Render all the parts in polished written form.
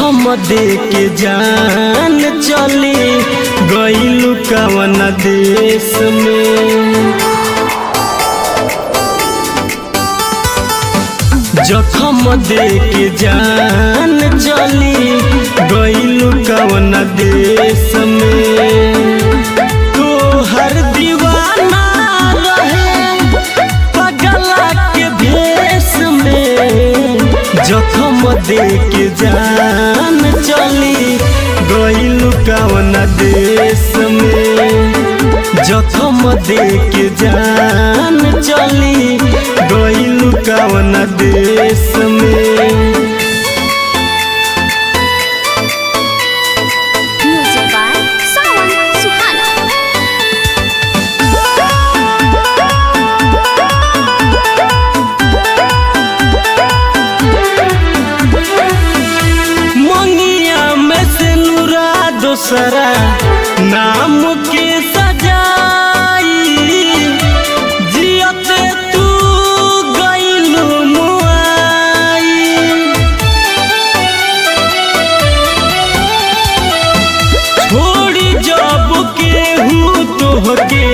जखम दे के जान चली गइलू कवन देश में। जखम दे के जान चली गइलू कवन देश में। तो हर दीवाना रहे पगला के भेष में। जखम दे के जान चली गइलू कवन देश में। जखम दे के जान चली गइलू कवन देश में। दूसरा नाम के सजाई जियते तू गइलू मुआई। छोड़ी जब केहू तोहके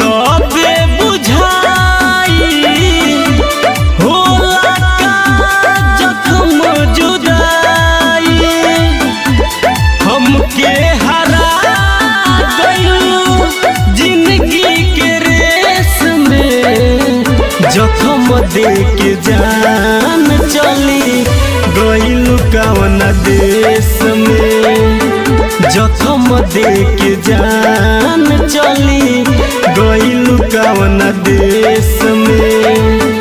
तबे बुझाई होला का जखम जुदाई। हमके हरा गइलू जिंदगी के रेस में। जखम दे के जान चली गइलू कवन देश में। जखम दे के जान चली गइलू कवन देश में।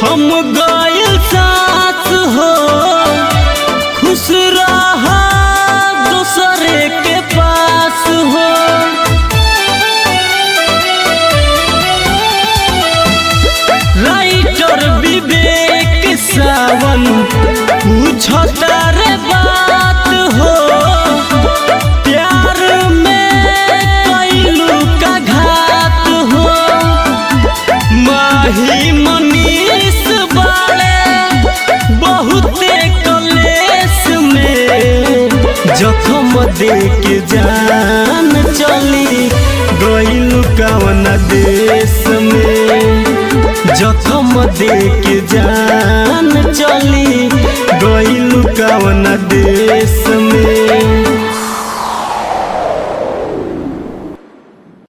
हम गइल साथ हो खुश रहा दूसरे के पास हो। राइटर विवेक सावन पूछता रे बात हो। प्यार में कइलू का घात हो। माही जखम दे के जान चली गइलू कवन देश में। जखम दे के जान चली गइलू कवन देश में।